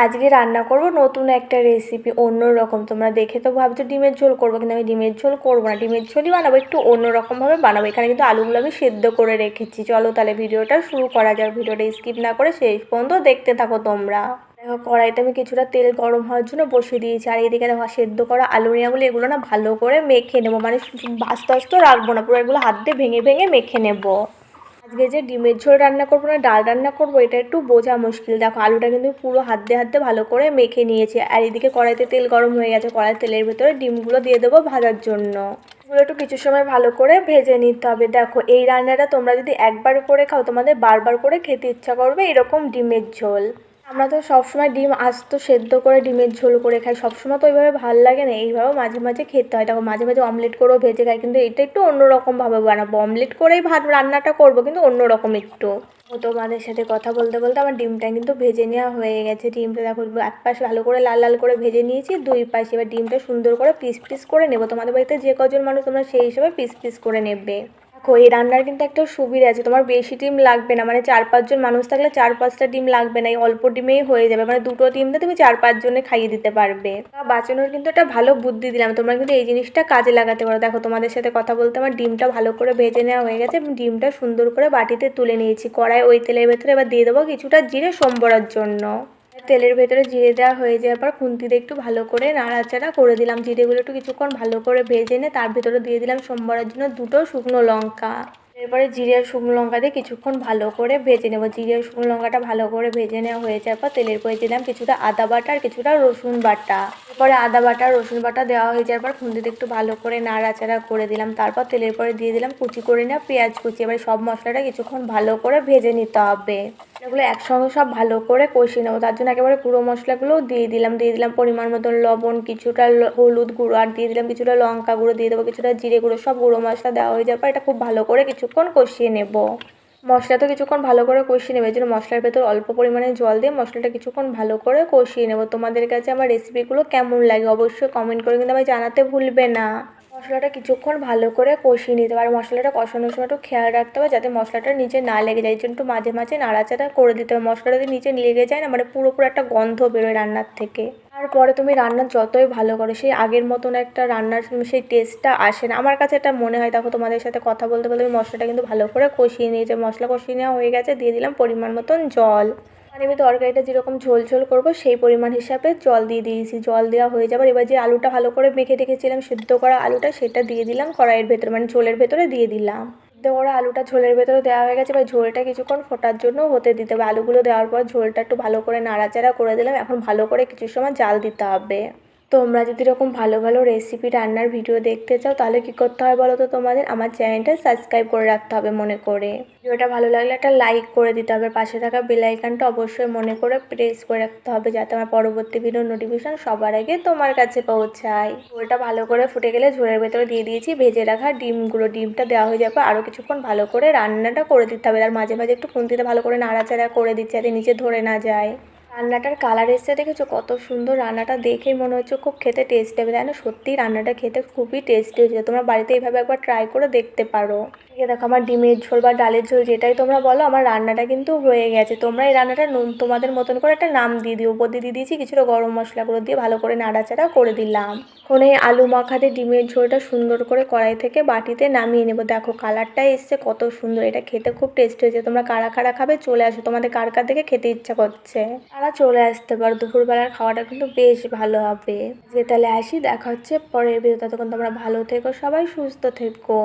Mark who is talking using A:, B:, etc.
A: আজকে রান্না করব নতুন একটা রেসিপি, অন্যরকম। তোমরা দেখে তো ভাবছো ডিমের ঝোল করবো, কিন্তু আমি ডিমের ঝোল করবো না, ডিমের ঝোলই বানাবো, একটু অন্যরকমভাবে বানাবো। এখানে কিন্তু আলুগুলো আমি সেদ্ধ করে রেখেছি। চলো তাহলে ভিডিওটা শুরু করা যাক। ভিডিওটা স্কিপ না করে শেষ পর্যন্ত দেখতে থাকো তোমরা। দেখো, কড়াইতে আমি কিছুটা তেল গরম হওয়ার জন্য বসিয়ে দিয়েছি। আর এইদিকে দেখো সেদ্ধ করা আলু নিয়াগুলো, এগুলো না ভালো করে মেখে নেবো, মানে আস্তে আস্তে রাখবো না, পুরো এগুলো হাত দিয়ে ভেঙে ভেঙে মেখে নেবো। আজকে যে ডিমের ঝোল রান্না করবো না ডাল রান্না করবো, এটা একটু বোঝা মুশকিল। দেখো আলুটা কিন্তু পুরো হাত দিয়ে ভালো করে মেখে নিয়েছি। আর এদিকে কড়াইতে তেল গরম হয়ে গেছে, কড়াই তেলের ভেতরে ডিমগুলো দিয়ে দেবো ভাজার জন্য। এগুলো একটু কিছু সময় ভালো করে ভেজে নিতে হবে। দেখো এই রান্নাটা তোমরা যদি একবার করে খাও, তোমাদের বারবার করে খেতে ইচ্ছা করবে এরকম ডিমের ঝোল। আমরা তো সবসময় ডিম আস্ত সেদ্ধ করে ডিমের ঝোল করে খাই, সবসময় তো ওইভাবে ভালো লাগে না, এইভাবেও মাঝে মাঝে খেতে হয়। দেখো মাঝে মাঝে অমলেট করেও ভেজে খাই, কিন্তু এটা একটু অন্যরকমভাবে বানাবো। অমলেট করেই ভাত রান্নাটা করবো, কিন্তু অন্যরকম একটু। ও তোমাদের সাথে কথা বলতে বলতে আমার ডিমটা কিন্তু ভেজে নেওয়া হয়ে গেছে। ডিমটা দেখো এক পাশে ভালো করে লাল লাল করে ভেজে নিয়েছি, দুই পাশে এবার ডিমটা সুন্দর করে পিস পিস করে নেবো। তোমাদের বাড়িতে যে কজন মানুষ তোমরা সেই হিসেবে পিস পিস করে নেবে। দেখো এই রান্নার কিন্তু একটা সুবিধা আছে, তোমার বেশি ডিম লাগবে না, মানে 4-5 জন মানুষ থাকলে 4-5টা ডিম লাগবে না, এই অল্প ডিমেই হয়ে যাবে। মানে দুটো ডিম দিয়ে তুমি 4-5 জনে খাইয়ে দিতে পারবে। বাঁচানোর কিন্তু একটা ভালো বুদ্ধি দিলাম, তোমরা কিন্তু এই জিনিসটা কাজে লাগাতে পারো। দেখো তোমাদের সাথে কথা বলতে আমার ডিমটা ভালো করে ভেজে নেওয়া হয়ে গেছে, ডিমটা সুন্দর করে বাটিতে তুলে নিয়েছি। কড়াই ওই তেলের ভেতরে এবার দিয়ে দেবো কিছুটা জিরে সম্বরার জন্য। তেলের ভেতরে জিরে দেওয়া হয়ে যাওয়ার পর খুন্তি দিয়ে একটু ভালো করে নাড়াচাড়া করে দিলাম। জিরেগুলো একটু কিছুক্ষণ ভালো করে ভেজে নিয়ে তার ভেতরে দিয়ে দিলাম সম্বরার জন্য দুটো শুকনো লঙ্কা। এরপরে জিরে আর শুকনো লঙ্কা দিয়ে কিছুক্ষণ ভালো করে ভেজে নেবো। জিরে আর শুকনো লঙ্কাটা ভালো করে ভেজে নেওয়া হয়ে যাওয়ার পর তেলের পরে দিলাম কিছুটা আদা বাটা আর কিছুটা রসুন বাটা। এরপরে আদা বাটা রসুন বাটা দেওয়া হয়ে যাওয়ার পর খুন্তিতে একটু ভালো করে নাড়াচাড়া করে দিলাম। তারপর তেলের পরে দিয়ে দিলাম কুচি করে নেওয়া পেঁয়াজ কুচি। এবার সব মশলাটা কিছুক্ষণ ভালো করে ভেজে নিতে হবে। এগুলো একসঙ্গে সব ভালো করে কষিয়ে নেবো, তার জন্য একেবারে গুঁড়ো মশলাগুলোও দিয়ে দিলাম পরিমাণ মতন লবণ, কিছুটা হলুদ গুঁড়ো, আর দিয়ে দিলাম কিছুটা লঙ্কা গুঁড়ো, দিয়ে দেবো কিছুটা জিরে গুঁড়ো। সব গুঁড়ো মশলা দেওয়া হয়ে যাওয়ার পর এটা খুব ভালো করে কিছুক্ষণ কষিয়ে নেব। মশলা তো কিছুক্ষণ ভালো করে কষিয়ে নেবে, এই জন্য মশলার ভেতর অল্প পরিমাণে জল দিয়ে মশলাটা কিছুক্ষণ ভালো করে কষিয়ে নেব। তোমাদের কাছে আমার রেসিপিগুলো কেমন লাগে অবশ্যই কমেন্ট করে কিন্তু আমায় জানাতে ভুলবে না। মশলাটা কিছুক্ষণ ভালো করে কষিয়ে নিতে হবে, আর মশলাটা কষানোর সময় একটু খেয়াল রাখতে হবে যাতে মশলাটা নিচে না লেগে যায়, এই জন্য একটু মাঝে মাঝে নাড়াচাড়া করে দিতে হবে। মশলাটা যদি নিচে লেগে যায় না, মানে পুরোপুরি একটা গন্ধ বেরোয় রান্নার থেকে। তারপরে তুমি রান্না যতই ভালো করো, সেই আগের মতন একটা রান্নার সেই টেস্টটা আসে না, আমার কাছে এটা মনে হয়। দেখো তোমাদের সাথে কথা বলতে বলতে আমি মশলাটা কিন্তু ভালো করে কষিয়ে নিয়েছি। মশলা কষিয়ে নেওয়া হয়ে গেছে, দিয়ে দিলাম পরিমাণ মতন জল। মানে আমি তরকারিটা যেরকম ঝোল ঝোল করবো সেই পরিমাণ হিসাবে জল দিয়ে দিয়েছি। জল দেওয়া হয়ে যাবার এবার যে আলুটা ভালো করে মেখে রেখেছিলাম সেদ্ধ করা আলুটা, সেটা দিয়ে দিলাম কড়াইয়ের ভেতরে, মানে ঝোলের ভেতরে দিয়ে দিলাম। সেদ্ধ করা আলুটা ঝোলের ভেতরে দেওয়া হয়ে গেছে, এবার ঝোলটা কিছুক্ষণ ফোটার জন্য হতে দিতে হবে। আলুগুলো দেওয়ার পর ঝোলটা একটু ভালো করে নাড়াচাড়া করে দিলাম। এখন ভালো করে কিছু সময় জাল দিতে হবে। তোমরা যদি এরকম ভালো ভালো রেসিপি রান্নার ভিডিও দেখতে চাও, তাহলে কী করতে হবে বলো তো, তোমাদের আমার চ্যানেলটা সাবস্ক্রাইব করে রাখতে হবে মনে করে। ভিডিওটা ভালো লাগলে একটা লাইক করে দিতে হবে, পাশে থাকা বেল আইকনটা অবশ্যই মনে করে প্রেস করে রাখতে হবে, যাতে আমার পরবর্তী ভিডিওর নোটিফিকেশন সবার আগে তোমার কাছে পৌঁছায়। ঝোলটা ভালো করে ফুটে গেলে ঝোলের ভেতরে দিয়ে দিয়েছি ভেজে রাখা ডিমগুলো। ডিমটা দেওয়া হয়ে যাবে, আরও কিছুক্ষণ ভালো করে রান্নাটা করে দিতে হবে। আর মাঝে মাঝে একটু খুন্তিতে ভালো করে নাড়াচাড়া করে দিচ্ছি যাতে নিচে ধরে না যায়। রান্নাটার কালার এসছে দেখেছো কত সুন্দর, রান্নাটা দেখেই মনে হচ্ছে খুব খেতে টেস্ট হবে, তাই না? সত্যিই রান্নাটা খেতে খুবই টেস্টি হয়েছে, তোমরা বাড়িতে এইভাবে একবার ট্রাই করে দেখতে পারো। ঠিক দেখো আমার ডিমের ঝোল বা ডালের ঝোল যেটাই তোমরা বলো, আমার রান্নাটা কিন্তু হয়ে গেছে। তোমরা এই রান্নাটা তোমাদের মতন করে একটা নাম দিয়ে দিও। উপর দিয়ে দিয়েছি কিছুটা গরম মশলাগুলো দিয়ে ভালো করে নাড়াচাড়া করে দিলাম। এখন এই আলু মাখাতে ডিমের ঝোলটা সুন্দর করে কড়াই থেকে বাটিতে নামিয়ে নেবো। দেখো কালারটা এসছে কত সুন্দর, এটা খেতে খুব টেস্টি হয়েছে। তোমরা কারা কারা খাবে চলে আসো, তোমাদের কার কার থেকে খেতে ইচ্ছা করছে তারা চলে আসতে পারো। দুপুরবেলার খাওয়াটা কিন্তু বেশ ভালো হবে। যে তাহলে আসি, দেখা হচ্ছে পরের ভিডিও। ততক্ষণ তোমরা ভালো থেকো, সবাই সুস্থ থেকো।